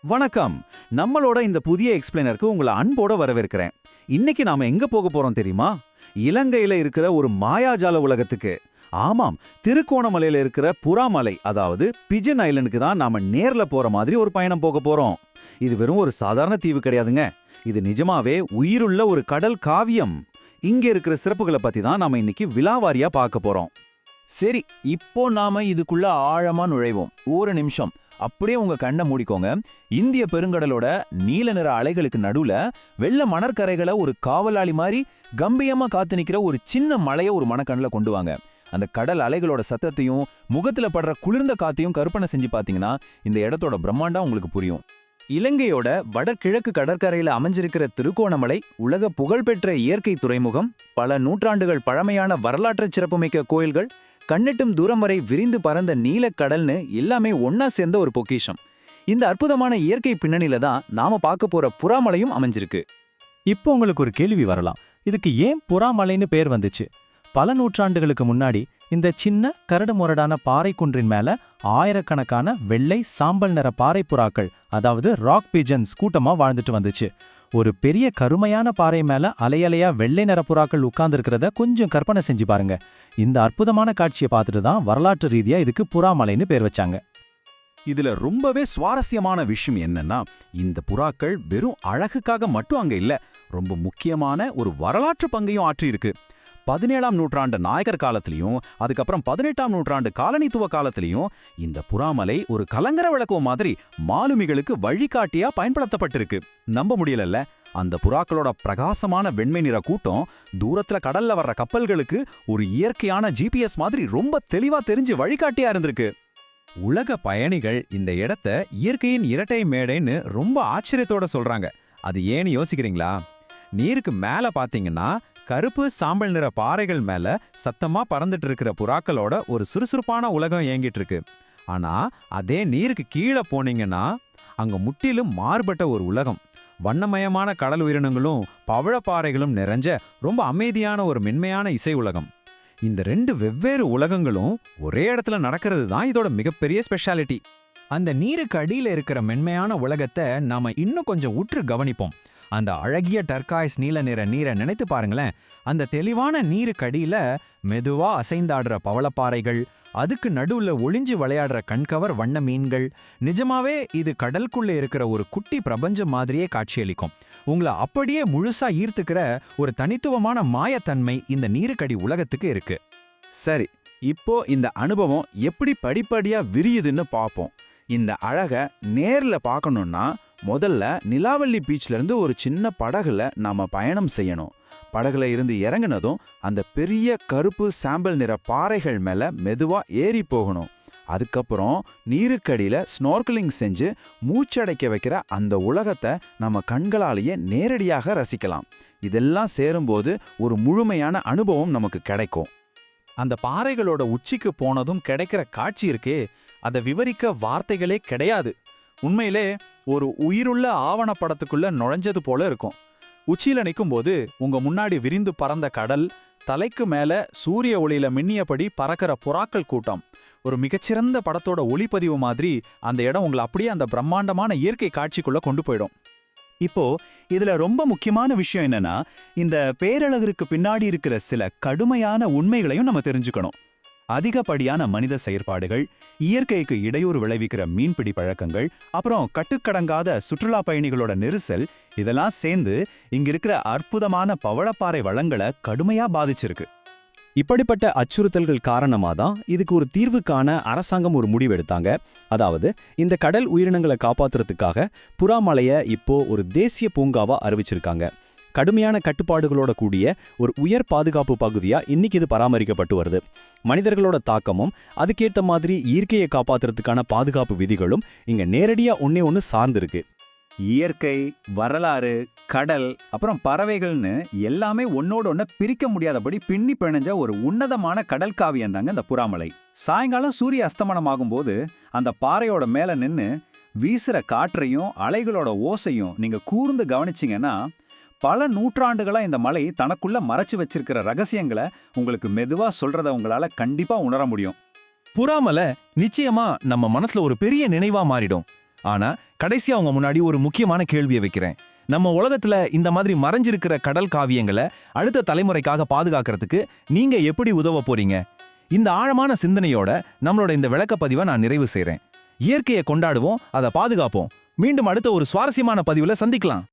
வணக்கம். நம்மளோட இந்த புதிய எக்ஸ்பிளைனருக்கு உங்களை அன்போட வரவேற்கிறேன். இன்னைக்கு நாம எங்க போக போறோம் தெரியுமா? இலங்கையில இருக்கிற ஒரு மாயாஜால உலகத்துக்கு. ஆமாம், திருக்கோணமலையில இருக்கிற புறாமலை, அதாவது பிஜன் ஐலண்டுக்கு தான் நாம நேர்ல போற மாதிரி ஒரு பயணம் போக போறோம். இது வெறும் ஒரு சாதாரண தீவு கிடையாதுங்க. இது நிஜமாவே உயிருள்ள ஒரு கடல் காவியம். இங்க இருக்கிற சிறப்புகளை பத்தி தான் நாம இன்னைக்கு விலாவாரியா பார்க்க போறோம். சரி, இப்போ நாம இதுக்குள்ள ஆழமா நுழைவோம். ஒரு நிமிஷம் அப்படியே உங்க கண்ணை மூடிக்கோங்க. இந்திய பெருங்கடலோட நீல நிற அலைகளுக்கு நடுவுல வெள்ள மணற்கரைகளை ஒரு காவலாளி மாதிரி கம்பீரமா காத்து நிக்கிற ஒரு சின்ன மலையை ஒரு மனக்கண்ணுல கொண்டு வாங்க. அந்த கடல் அலைகளோட சத்தத்தையும் முகத்துல படுற குளிர்ந்த காத்தையும் கற்பனை செஞ்சு பாத்தீங்கன்னா இந்த இடத்தோட பிரம்மாண்டம் உங்களுக்கு புரியும். இலங்கையோட வடகிழக்கு கடற்கரையில அமைஞ்சிருக்கிற திருக்கோணமலை உலக புகழ்பெற்ற இயற்கை துறைமுகம், பல நூற்றாண்டுகள் பழமையான வரலாற்று சிறப்புமிக்க கோயில்கள், கண்ணெட்டும் தூரம் வரை விரிந்து பறந்த நீலக்கடல்னு எல்லாமே ஒன்னா சேர்ந்த ஒரு பொக்கிஷம். இந்த அற்புதமான இயற்கை பின்னணியில தான் நாம பார்க்க போற புறாமலையும் அமைஞ்சிருக்கு. இப்போ உங்களுக்கு ஒரு கேள்வி வரலாம், இதுக்கு ஏன் புறாமலைன்னு பேர் வந்துச்சு? பல நூற்றாண்டுகளுக்கு முன்னாடி இந்த சின்ன கரடு முரடான பாறை குன்றின் மேல ஆயிரக்கணக்கான வெள்ளை சாம்பல் நிற பாறை புறாக்கள், அதாவது ராக் பீஜன்ஸ் கூட்டமா வாழ்ந்துட்டு வந்துச்சு. ஒரு பெரிய கருமையான பாறை மேல அலையலையா வெள்ளை நிற புறாக்கள் உட்கார்ந்துருக்கிறத கொஞ்சம் கற்பனை செஞ்சு பாருங்க. இந்த அற்புதமான காட்சியை பார்த்துட்டு தான் வரலாற்று ரீதியா இதுக்கு புறாமலைன்னு பேர் வச்சாங்க. இதுல ரொம்பவே சுவாரஸ்யமான விஷயம் என்னன்னா, இந்த புறாக்கள் வெறும் அழகுக்காக மட்டும் அங்க இல்ல, ரொம்ப முக்கியமான ஒரு வரலாற்று பங்கையும் ஆற்றியிருக்கு. 17ஆம் நூற்றாண்டு நாயகர் காலத்திலையும் அதுக்கப்புறம் 18ஆம் நூற்றாண்டு காலனித்துவ காலத்திலையும் இந்த புறாமலை ஒரு கலங்கர விளக்கம் மாதிரி மாலுமிகளுக்கு வழிகாட்டியா பயன்படுத்தப்பட்டிருக்கு. நம்ப முடியலல்ல? அந்த புறாக்களோட பிரகாசமான வெண்மை நிற கூட்டம் தூரத்துல கடல்ல வர்ற கப்பல்களுக்கு ஒரு இயற்கையான ஜிபிஎஸ் மாதிரி ரொம்ப தெளிவா தெரிஞ்சு வழிகாட்டியா இருந்திருக்கு. உலக பயணிகள் இந்த இடத்த இயற்கையின் இரட்டை மேடைன்னு ரொம்ப ஆச்சரியத்தோட சொல்றாங்க. அது ஏன்னு யோசிக்கிறீங்களா? நீருக்கு மேல பாத்தீங்கன்னா கருப்பு சாம்பல் நிற பாறைகள் மேல சத்தமா பறந்துட்டு இருக்கிற புறாக்களோட ஒரு சுறுசுறுப்பான உலகம் இயங்கிட்டு இருக்கு. ஆனா அதே நீருக்கு கீழே போனீங்கன்னா அங்க முற்றிலும் மாறுபட்ட ஒரு உலகம். வண்ணமயமான கடல் உயிரினங்களும் பவழப்பாறைகளும் நிறைஞ்ச ரொம்ப அமைதியான ஒரு மென்மையான இசை உலகம். இந்த ரெண்டு வெவ்வேறு உலகங்களும் ஒரே இடத்துல நடக்கிறது தான் இதோட மிகப்பெரிய ஸ்பெஷாலிட்டி. அந்த நீருக்கு அடியில இருக்கிற மென்மையான உலகத்தை நாம இன்னும் கொஞ்சம் உற்று கவனிப்போம். அந்த அழகிய டர்காய்ஸ் நீல நிற நீரை நினைத்து பாருங்களேன். அந்த தெளிவான நீருக்கு அடியில மெதுவா அசைந்தாடுற பவளப்பாறைகள், அதுக்கு நடுவுல ஒளிஞ்சு விளையாடுற கண்கவர் வண்ண மீன்கள், நிஜமாவே இது கடலுக்குள்ள இருக்கிற ஒரு குட்டி பிரபஞ்சம் மாதிரியே காட்சியளிக்கும். உங்களை அப்படியே முழுசா ஈர்த்துக்கிற ஒரு தனித்துவமான மாயத்தன்மை இந்த நீருக்கடி உலகத்துக்கு இருக்கு. சரி, இப்போ இந்த அனுபவம் எப்படி படிப்படியா விரியுதுன்னு பார்ப்போம். இந்த அழக நேர்ல பார்க்கணும்னா முதல்ல நிலாவல்லி பீச்ல இருந்து ஒரு சின்ன படகுல நாம பயணம் செய்யணும். படகுல இருந்து இறங்குனதும் அந்த பெரிய கருப்பு சாம்பல் நிற பாறைகள் மேல மெதுவா ஏறி போகணும். அதுக்கப்புறம் நீருக்கடியில ஸ்னோர்க்கலிங் செஞ்சு மூச்சடைக்க வைக்கிற அந்த உலகத்தை நம்ம கண்களாலேயே நேரடியாக ரசிக்கலாம். இதெல்லாம் சேரும்போது ஒரு முழுமையான அனுபவம் நமக்கு கிடைக்கும். அந்த பாறைகளோட உச்சிக்கு போனதும் கிடைக்கிற காட்சி இருக்கே, அதை விவரிக்க வார்த்தைகளே கிடையாது. உண்மையிலே ஒரு உயிருள்ள ஆவணப்படத்துக்குள்ள நுழைஞ்சது போல இருக்கும். உச்சியில நிற்கும்போது உங்க முன்னாடி விரிந்து பறந்த கடல், தலைக்கு மேல சூரிய ஒளியில மின்னியபடி பறக்கிற புறாக்கள் கூட்டம், ஒரு மிகச்சிறந்த படத்தோட ஒளிப்பதிவு மாதிரி அந்த இடம் உங்களை அப்படியே அந்த பிரம்மாண்டமான இயற்கை காட்சிக்குள்ள கொண்டு போயிடும். இப்போ இதுல ரொம்ப முக்கியமான விஷயம் என்னன்னா, இந்த பேரழகிற்கு பின்னாடி இருக்கிற சில கடுமையான உண்மைகளையும் நம்ம தெரிஞ்சுக்கணும். அதிகப்படியான மனித செயற்பாடுகள், இயற்கைக்கு இடையூறு விளைவிக்கிற மீன்பிடி பழக்கங்கள், அப்புறம் கட்டுக்கடங்காத சுற்றுலா பயணிகளோட நெரிசல், இதெல்லாம் சேர்ந்து இங்க இருக்கிற அற்புதமான பவளப்பாறை வளங்களை கடுமையா பாதிச்சிருக்கு. இப்படிப்பட்ட அச்சுறுத்தல்கள் காரணமாக தான் இதுக்கு ஒரு தீர்வு காண அரசாங்கம் ஒரு முடிவெடுத்தாங்க. அதாவது இந்த கடல் உயிரினங்களை காப்பாத்துறதுக்காக புறாமலையை இப்போ ஒரு தேசிய பூங்காவா அறிவிச்சிருக்காங்க. கடுமையான கட்டுப்பாடுகளோட கூடிய ஒரு உயர் பாதுகாப்பு பகுதியா இன்னைக்கு இது பராமரிக்கப்பட்டு வருது. மனிதர்களோட தாக்கமும் அதுக்கேற்ற மாதிரி இயற்கையை காப்பாத்துறதுக்கான பாதுகாப்பு விதிகளும் இங்க நேரடியா ஒண்ணு சார்ந்திருக்கு. இயற்கை, வரலாறு, கடல், அப்புறம் பறவைகள்னு எல்லாமே ஒன்னோட ஒன்ன பிரிக்க முடியாதபடி பின்னி பிணைஞ்ச ஒரு உன்னதமான கடல் காவியம் தாங்க இந்த புறாமலை. சாயங்காலம் சூரிய அஸ்தமனம் ஆகும்போது அந்த பாறையோட மேல நின்னு வீசுற காற்றையும் அலைகளோட ஓசையும் நீங்க கூர்ந்து கவனிச்சிங்கன்னா, பல நூற்றாண்டுகளா இந்த மலை தனக்குள்ள மறைச்சு வச்சிருக்கிற ரகசியங்களை உங்களுக்கு மெதுவா சொல்றத உங்களால கண்டிப்பா உணர முடியும். புறாமலை நிச்சயமா நம்ம மனசுல ஒரு பெரிய நினைவா மாறிடும். ஆனா கடைசியா அவங்க முன்னாடி ஒரு முக்கியமான கேள்வியை வைக்கிறேன். நம்ம உலகத்துல இந்த மாதிரி மறைஞ்சிருக்கிற கடல் காவியங்களை அடுத்த தலைமுறைக்காக பாதுகாக்கிறதுக்கு நீங்க எப்படி உதவ போறீங்க? இந்த ஆழமான சிந்தனையோட நம்மளோட இந்த விளக்கப்பதிவை நான் நிறைவு செய்றேன். இயற்கையை கொண்டாடுவோம், அதை பாதுகாப்போம். மீண்டும் அடுத்த ஒரு சுவாரஸ்யமான பதிவுல சந்திக்கலாம்.